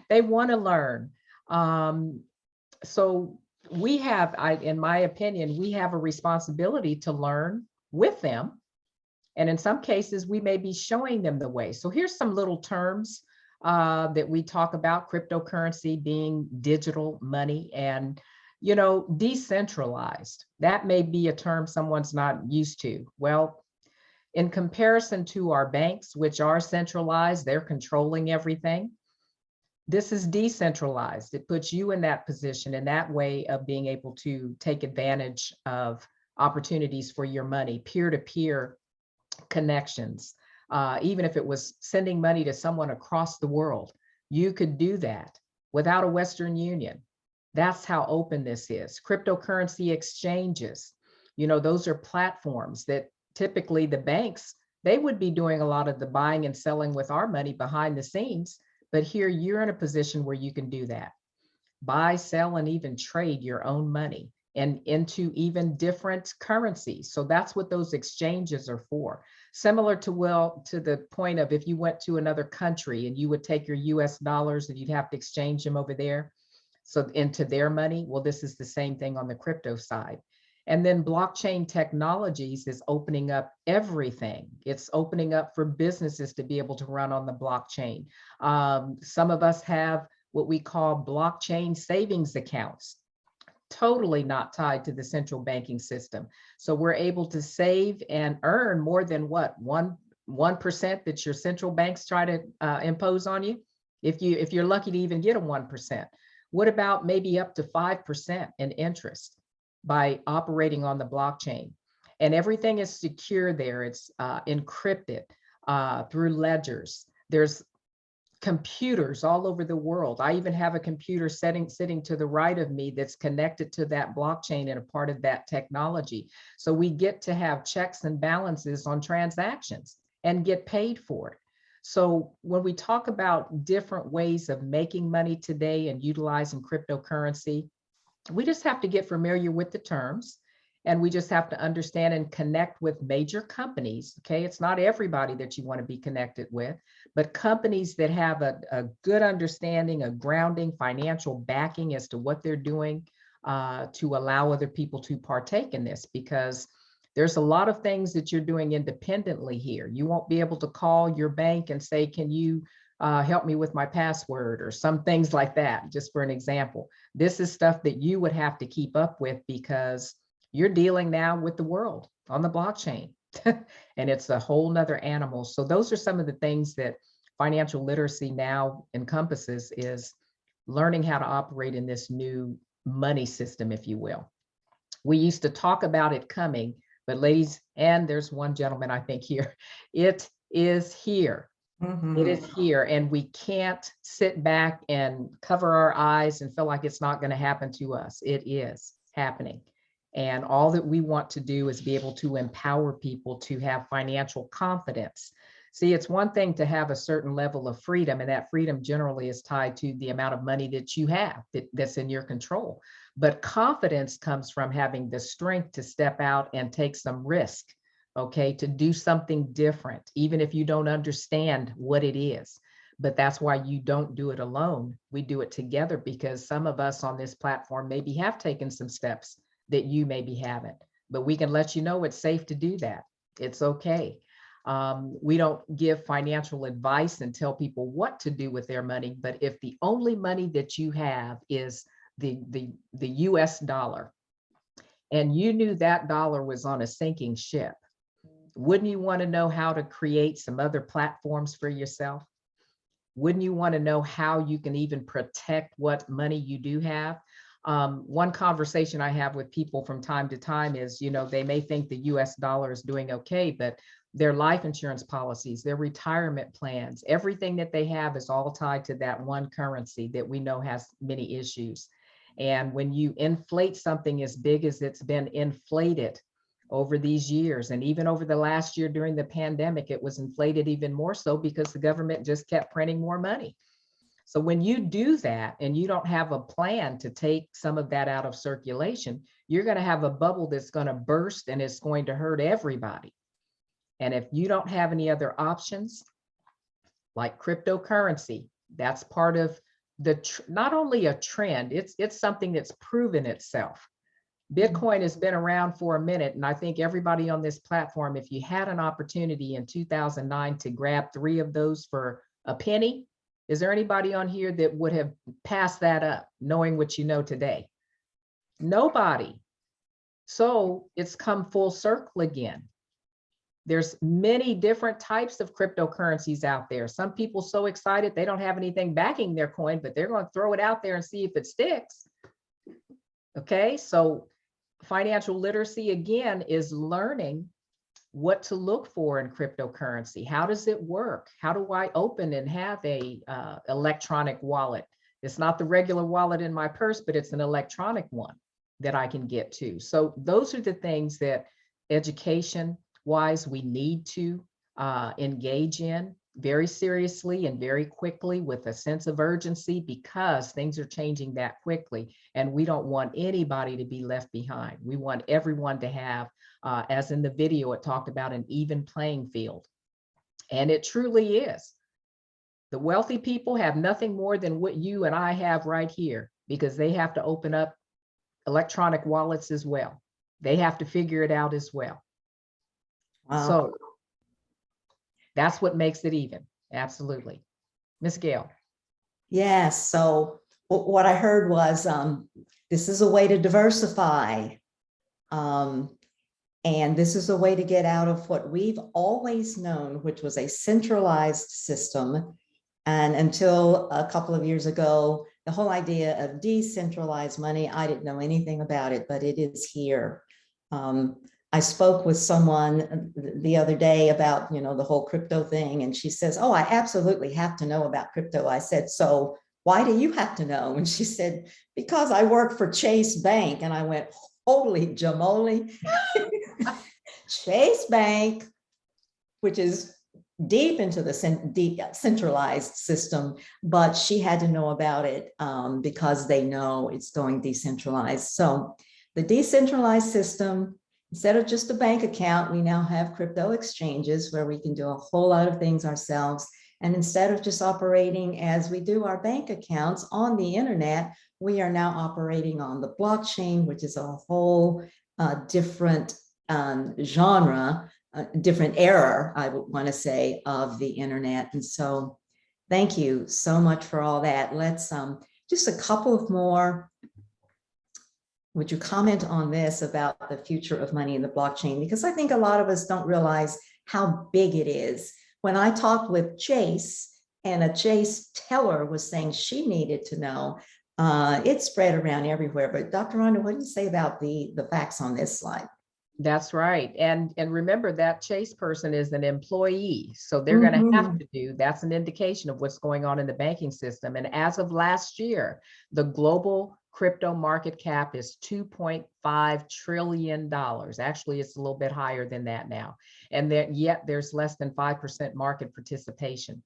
They want to learn. So we have, in my opinion, we have a responsibility to learn with them. And in some cases, we may be showing them the way. So here's some little terms that we talk about: cryptocurrency being digital money and, decentralized. That may be a term someone's not used to. Well, in comparison to our banks, which are centralized, they're controlling everything. This is decentralized. It puts you in that position, in that way of being able to take advantage of opportunities for your money, peer-to-peer connections. Even if it was sending money to someone across the world, you could do that without a Western Union. That's how open this is. Cryptocurrency exchanges, those are platforms that typically the banks, they would be doing a lot of the buying and selling with our money behind the scenes, but here you're in a position where you can do that. buy, sell, and even trade your own money and into even different currencies. So that's what those exchanges are for. Similar to, well, to the point of if you went to another country and you would take your US dollars and you'd have to exchange them over there, so into their money. Well, this is the same thing on the crypto side. And then blockchain technologies is opening up everything. It's opening up for businesses to be able to run on the blockchain. Some of us have what we call blockchain savings accounts, totally not tied to the central banking system. So we're able to save and earn more than what, 1% that your central banks try to impose on you. If you're lucky to even get a 1%. What about maybe up to 5% in interest by operating on the blockchain? And everything is secure there. It's encrypted through ledgers. There's computers all over the world. I even have a computer sitting to the right of me that's connected to that blockchain and a part of that technology. So we get to have checks and balances on transactions and get paid for it. So when we talk about different ways of making money today and utilizing cryptocurrency, we just have to get familiar with the terms, and we just have to understand and connect with major companies. Okay, it's not everybody that you want to be connected with, but companies that have a good understanding, a grounding, financial backing as to what they're doing to allow other people to partake in this, because there's a lot of things that you're doing independently here. You won't be able to call your bank and say, can you help me with my password, or some things like that, just for an example. This is stuff that you would have to keep up with because you're dealing now with the world on the blockchain and it's a whole nother animal. So those are some of the things that financial literacy now encompasses, is learning how to operate in this new money system, if you will. We used to talk about it coming, but ladies, and there's one gentleman I think here, it is here. It is here, and we can't sit back and cover our eyes and feel like it's not going to happen to us. It is happening. And all that we want to do is be able to empower people to have financial confidence. See, it's one thing to have a certain level of freedom, and that freedom generally is tied to the amount of money that you have that's in your control. But confidence comes from having the strength to step out and take some risk, okay, to do something different, even if you don't understand what it is. But that's why you don't do it alone. We do it together, because some of us on this platform maybe have taken some steps that you maybe haven't, but we can let you know it's safe to do that. It's okay. We don't give financial advice and tell people what to do with their money, but if the only money that you have is the US dollar, and you knew that dollar was on a sinking ship, wouldn't you want to know how to create some other platforms for yourself? Wouldn't you want to know how you can even protect what money you do have? One conversation I have with people from time to time is, you know, they may think the US dollar is doing okay, but their life insurance policies, their retirement plans, everything that they have is all tied to that one currency that we know has many issues. And when you inflate something as big as it's been inflated over these years, and even over the last year during the pandemic, it was inflated even more so because the government just kept printing more money. So when you do that and you don't have a plan to take some of that out of circulation, you're going to have a bubble that's going to burst, and it's going to hurt everybody. And if you don't have any other options, like cryptocurrency, that's part of the not only a trend, it's something that's proven itself. Bitcoin has been around for a minute, and I think everybody on this platform, if you had an opportunity in 2009 to grab 3 of those for a penny, is there anybody on here that would have passed that up knowing what you know today? Nobody. So it's come full circle again. There's many different types of cryptocurrencies out there. Some people so excited they don't have anything backing their coin, but they're going to throw it out there and see if it sticks. Okay, so financial literacy again is learning what to look for in cryptocurrency. How does it work? How do I open and have a electronic wallet? It's not the regular wallet in my purse, but it's an electronic one that I can get to. So those are the things that education wise we need to engage in very seriously and very quickly with a sense of urgency, because things are changing that quickly. And we don't want anybody to be left behind. We want everyone to have, as in the video, it talked about an even playing field. And it truly is. The wealthy people have nothing more than what you and I have right here, because they have to open up electronic wallets as well. They have to figure it out as well. Wow. So that's what makes it even. Absolutely. Miss Gail. Yes. So what I heard was this is a way to diversify. And this is a way to get out of what we've always known, which was a centralized system. And until a couple of years ago, the whole idea of decentralized money, I didn't know anything about it, but it is here. I spoke with someone the other day about, the whole crypto thing. And she says, oh, I absolutely have to know about crypto. I said, so why do you have to know? And she said, because I work for Chase Bank. And I went, holy jamoli. Chase Bank, which is deep into the centralized system, but she had to know about it because they know it's going decentralized. So the decentralized system, instead of just a bank account, we now have crypto exchanges where we can do a whole lot of things ourselves. And instead of just operating as we do our bank accounts on the internet, we are now operating on the blockchain, which is a whole different genre, different era, I would want to say, of the internet. And so thank you so much for all that. Let's just a couple of more. Would you comment on this about the future of money in the blockchain? Because I think a lot of us don't realize how big it is. When I talked with Chase, and a Chase teller was saying she needed to know, it spread around everywhere. But Dr. Rhonda, what do you say about the facts on this slide? That's right. And remember that Chase person is an employee. So they're going to have to do, that's an indication of what's going on in the banking system. And as of last year, the global crypto market cap is $2.5 trillion. Actually, it's a little bit higher than that now. And yet there's less than 5% market participation.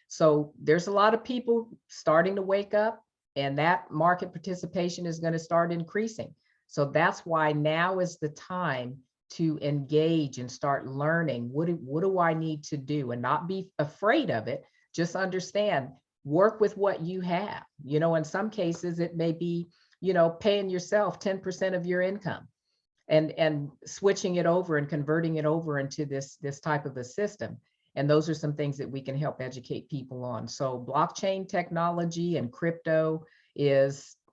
So there's a lot of people starting to wake up, and that market participation is going to start increasing. So that's why now is the time to engage and start learning. What do I need to do, and not be afraid of it. Just understand, work with what you have. In some cases, it may be, paying yourself 10% of your income and switching it over and converting it over into this type of a system. And those are some things that we can help educate people on. So blockchain technology and crypto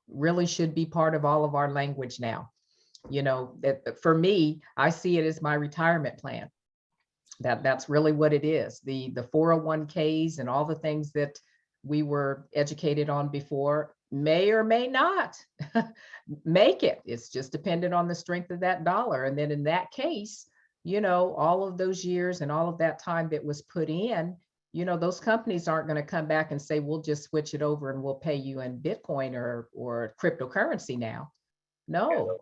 really should be part of all of our language now. That for me, I see it as my retirement plan. That's really what it is. The 401ks and all the things that we were educated on before may or may not make it. It's just dependent on the strength of that dollar. And then in that case, all of those years and all of that time that was put in, those companies aren't going to come back and say, we'll just switch it over and we'll pay you in Bitcoin or cryptocurrency now. No,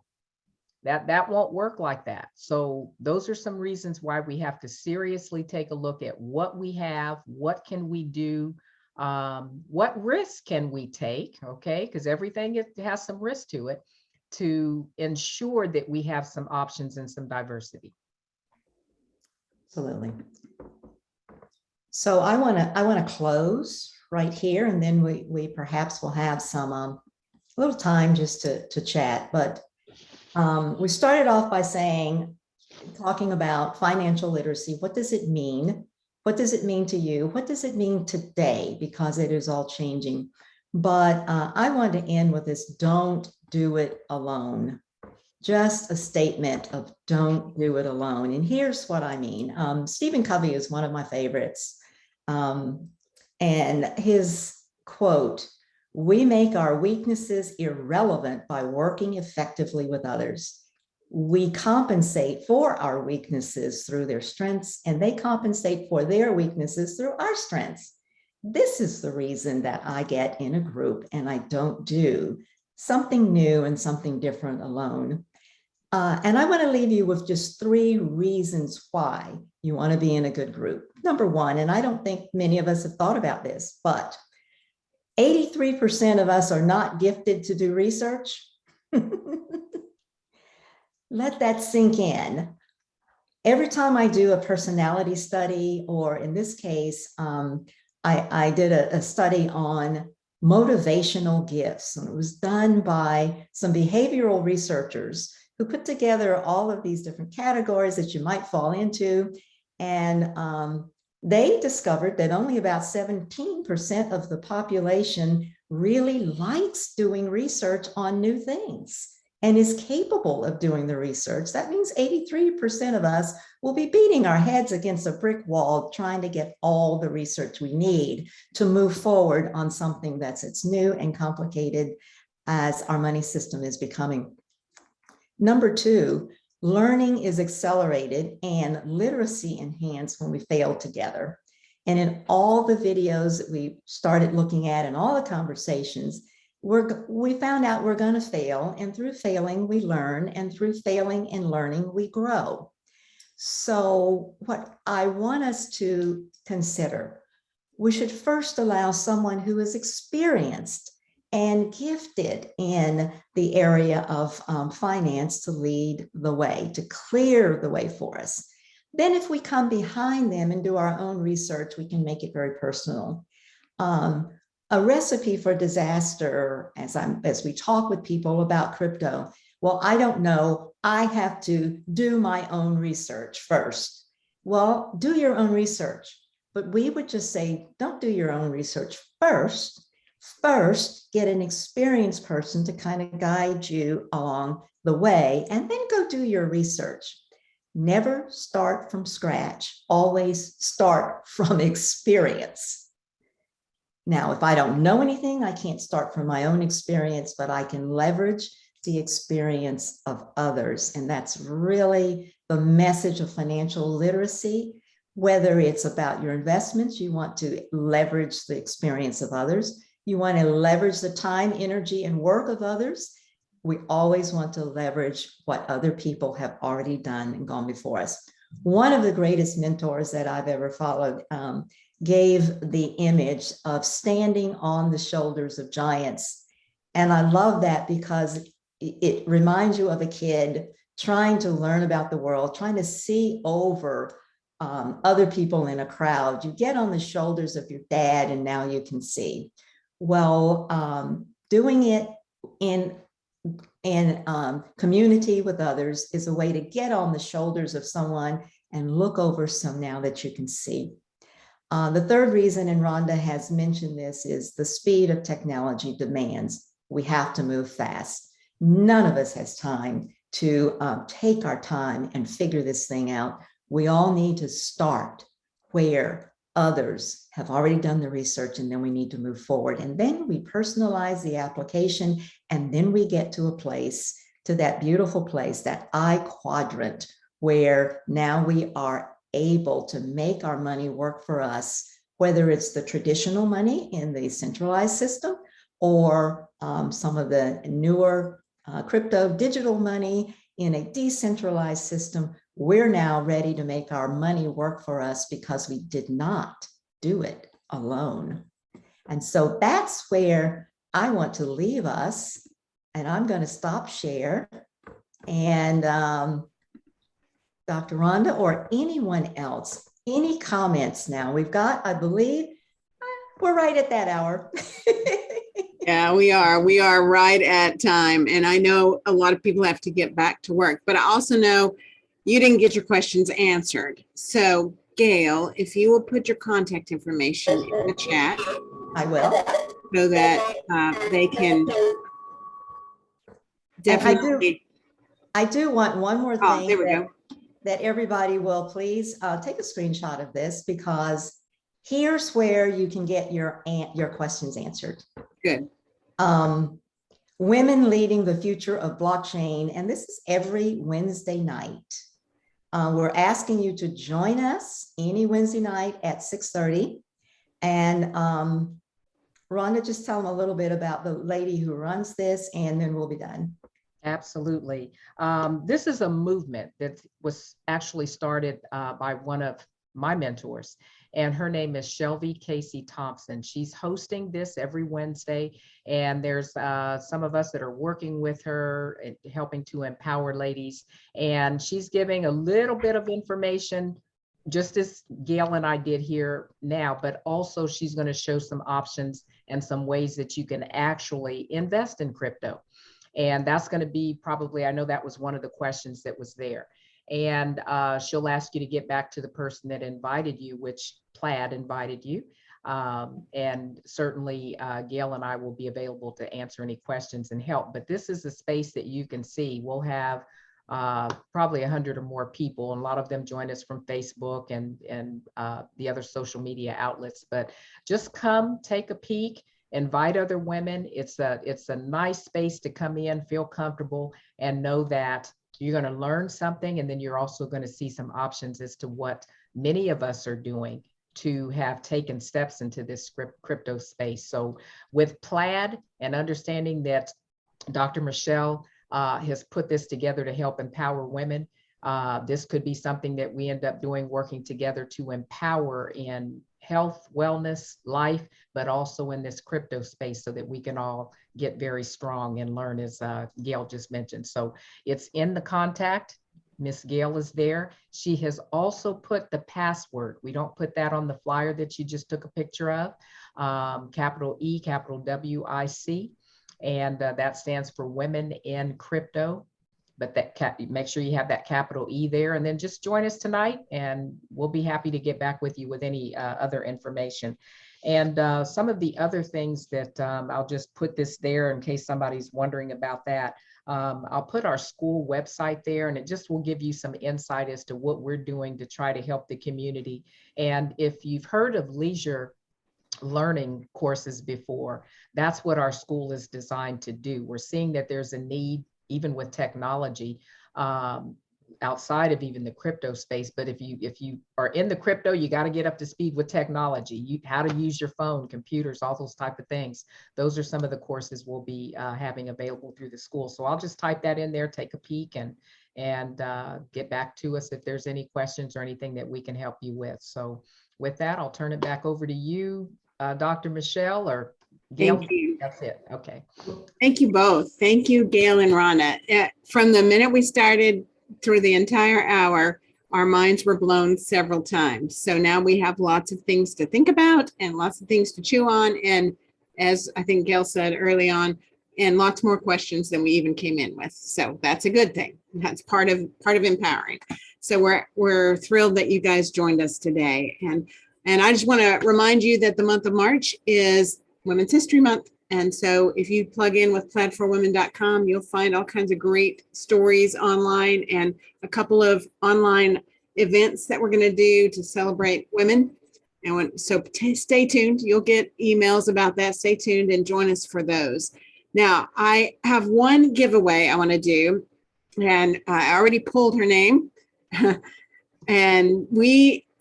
that won't work like that. So those are some reasons why we have to seriously take a look at what we have, what can we do, what risk can we take, okay? Because everything has some risk to it, to ensure that we have some options and some diversity. Absolutely. So I want to close right here, and then we perhaps will have some a little time just to chat. But we started off by talking about financial literacy. What does it mean? What does it mean to you? What does it mean today? Because it is all changing. But I want to end with this: don't do it alone. Just a statement of don't do it alone. And here's what I mean. Stephen Covey is one of my favorites. And his quote, "We make our weaknesses irrelevant by working effectively with others. We compensate for our weaknesses through their strengths, and they compensate for their weaknesses through our strengths. This is the reason that I get in a group and I don't do something new and something different alone." And I want to leave you with just 3 reasons why you want to be in a good group. Number one, and I don't think many of us have thought about this, but 83% of us are not gifted to do research. Let that sink in. Every time I do a personality study, or in this case, I did a study on motivational gifts, and it was done by some behavioral researchers who put together all of these different categories that you might fall into. And they discovered that only about 17% of the population really likes doing research on new things and is capable of doing the research. That means 83% of us will be beating our heads against a brick wall trying to get all the research we need to move forward on something that's as new and complicated as our money system is becoming. Number 2, learning is accelerated and literacy enhanced when we fail together. And in all the videos that we started looking at and all the conversations, we found out we're going to fail, and through failing we learn, and through failing and learning we grow. So what I want us to consider, we should first allow someone who is experienced and gifted in the area of finance to lead the way, to clear the way for us. Then if we come behind them and do our own research, we can make it very personal. A recipe for disaster, as we talk with people about crypto, well, I don't know, I have to do my own research first. Well, do your own research, but we would just say, don't do your own research first. First, get an experienced person to kind of guide you along the way, and then go do your research. Never start from scratch. Always start from experience. Now, if I don't know anything, I can't start from my own experience, but I can leverage the experience of others. And that's really the message of financial literacy. Whether it's about your investments, you want to leverage the experience of others. You want to leverage the time, energy, and work of others. We always want to leverage what other people have already done and gone before us. One of the greatest mentors that I've ever followed gave the image of standing on the shoulders of giants. And I love that because it reminds you of a kid trying to learn about the world, trying to see over other people in a crowd. You get on the shoulders of your dad and now you can see. Well, doing it in community with others is a way to get on the shoulders of someone and look over some now that you can see. The third reason, and Rhonda has mentioned this, is the speed of technology demands we have to move fast. None of us has time to take our time and figure this thing out. We all need to start where others have already done the research, and then we need to move forward. And then we personalize the application, and then we get to a place, to that beautiful place, that quadrant, where now we are able to make our money work for us, whether it's the traditional money in the centralized system or some of the newer crypto digital money in a decentralized system. We're now ready to make our money work for us because we did not do it alone. And so that's where I want to leave us. And I'm going to stop share. And Dr. Rhonda or anyone else, any comments now? We've got, I believe, we're right at that hour. Yeah, we are. We are right at time. And I know a lot of people have to get back to work, but I also know you didn't get your questions answered. So Gail, if you will put your contact information in the chat. I will. So that they can definitely. I do want one more thing. Oh, there we go. That everybody will please take a screenshot of this, because here's where you can get your questions answered. Good. Women Leading the Future of Blockchain. And this is every Wednesday night. We're asking you to join us any Wednesday night at 6:30. And Rhonda, just tell them a little bit about the lady who runs this, and then we'll be done. Absolutely. This is a movement that was actually started by one of my mentors, and her name is Shelby Casey Thompson. She's hosting this every Wednesday, and there's some of us that are working with her and helping to empower ladies, and she's giving a little bit of information, just as Gail and I did here now, but also she's going to show some options and some ways that you can actually invest in crypto. And that's going to be probably, I know that was one of the questions that was there. And she'll ask you to get back to the person that invited you, which Plaid invited you. And certainly Gail and I will be available to answer any questions and help. But this is a space that you can see. We'll have probably 100 or more people, and a lot of them join us from Facebook and the other social media outlets. But just come, take a peek, invite other women. It's a nice space to come in, feel comfortable, and know that you're going to learn something, and then you're also going to see some options as to what many of us are doing to have taken steps into this crypto space. So with Plaid and understanding that Dr. Michelle has put this together to help empower women, this could be something that we end up doing, working together to empower in health, wellness, life, but also in this crypto space so that we can all get very strong and learn, as Gail just mentioned. So it's in the contact. Miss Gail is there. She has also put the password. We don't put that on the flyer that you just took a picture of. Capital E, capital WIC. And that stands for Women in Crypto. But that make sure you have that capital E there, and then just join us tonight, and we'll be happy to get back with you with any other information. And some of the other things that I'll just put this there in case somebody's wondering about that. I'll put our school website there, and it just will give you some insight as to what we're doing to try to help the community. And if you've heard of leisure learning courses before, that's what our school is designed to do. We're seeing that there's a need, even with technology, outside of even the crypto space. But if you are in the crypto, you got to get up to speed with technology, how to use your phone, computers, all those type of things. Those are some of the courses we'll be having available through the school. So I'll just type that in there, take a peek, and get back to us if there's any questions or anything that we can help you with. So with that, I'll turn it back over to you, Dr. Michelle, or Gail. Thank you. That's it. Okay. Thank you both. Thank you, Gail and Rhonda. From the minute we started through the entire hour, our minds were blown several times. So now we have lots of things to think about and lots of things to chew on. And as I think Gail said early on, and lots more questions than we even came in with. So that's a good thing. That's part of empowering. So we're thrilled that you guys joined us today. And I just want to remind you that the month of March is Women's History Month. And so if you plug in with plaidforwomen.com, you'll find all kinds of great stories online and a couple of online events that we're going to do to celebrate women. And so stay tuned. You'll get emails about that. Stay tuned and join us for those. Now, I have one giveaway I want to do, and I already pulled her name. And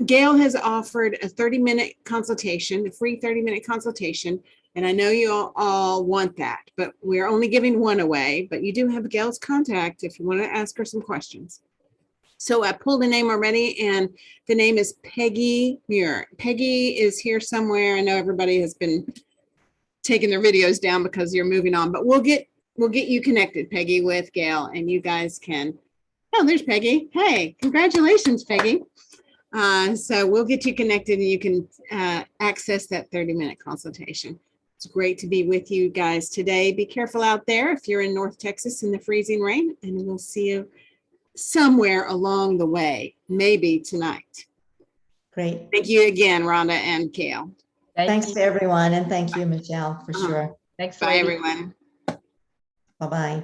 Gail has offered a 30-minute consultation, a free 30-minute consultation. And I know you all want that, but we're only giving one away, but you do have Gail's contact if you want to ask her some questions. So I pulled a name already, and the name is Peggy Muir. Peggy is here somewhere. I know everybody has been taking their videos down because you're moving on, but we'll get you connected, Peggy, with Gail, and you guys can, oh, there's Peggy. Hey, congratulations, Peggy. So we'll get you connected and you can access that 30-minute consultation. It's great to be with you guys today. Be careful out there if you're in North Texas in the freezing rain, and we'll see you somewhere along the way, maybe tonight. Great. Thank you again, Rhonda and Gail. Thanks to everyone, and thank you, Michelle, for sure. Thanks. Bye, everyone. Bye-bye.